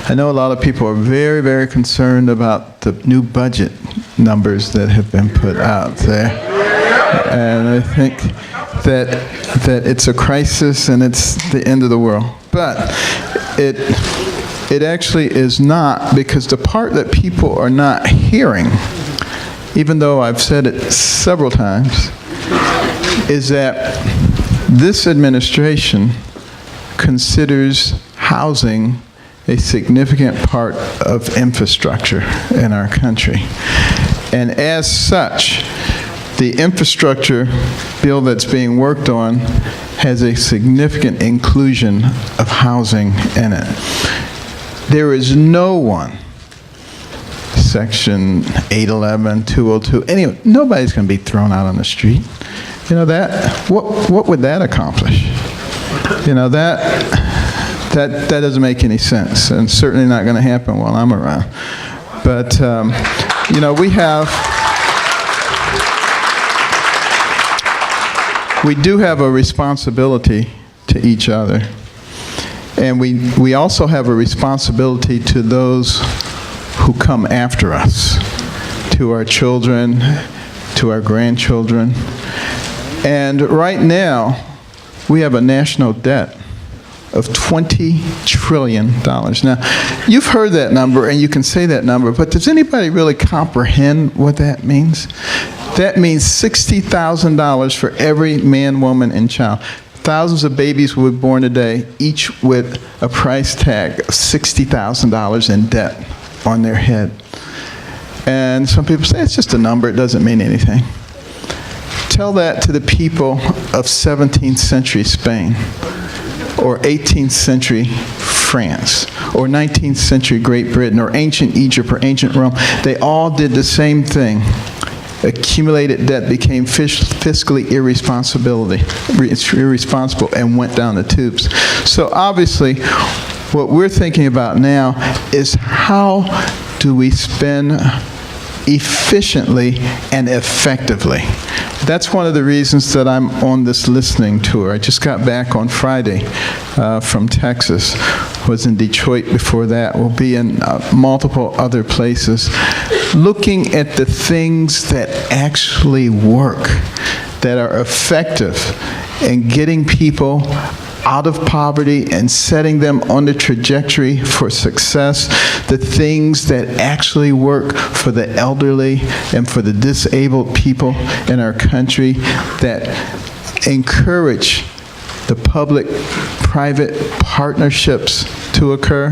I know a lot of people are very, very concerned about the new budget numbers that have been put out there. And I think that it's a crisis and it's the end of the world. But it actually is not, because the part that people are not hearing, even though I've said it several times, is that this administration considers housing a significant part of infrastructure in our country. And as such, the infrastructure bill that's being worked on has a significant inclusion of housing in it. There is no one, Section 811, 202, anyway, nobody's going to be thrown out on the street. You know, that, what would that accomplish? You know, that doesn't make any sense, and certainly not going to happen while I'm around. But, you know, we do have a responsibility to each other. And we also have a responsibility to those who come after us, to our children, to our grandchildren. And right now, we have a national debt of $20 trillion. Now, you've heard that number, and you can say that number, but does anybody really comprehend what that means? That means $60,000 for every man, woman, and child. Thousands of babies were born today, each with a price tag of $60,000 in debt on their head. And some people say, it's just a number, it doesn't mean anything. Tell that to the people of 17th century Spain, or 18th century France, or 19th century Great Britain, or ancient Egypt, or ancient Rome. They all did the same thing. Accumulated debt became fiscally irresponsible and went down the tubes. So obviously, what we're thinking about now is how do we spend efficiently and effectively. That's one of the reasons that I'm on this listening tour. I just got back on Friday from Texas, was in Detroit before that, will be in multiple other places, looking at the things that actually work, that are effective in getting people out of poverty and setting them on the trajectory for success, the things that actually work for the elderly and for the disabled people in our country, that encourage the public-private partnerships to occur.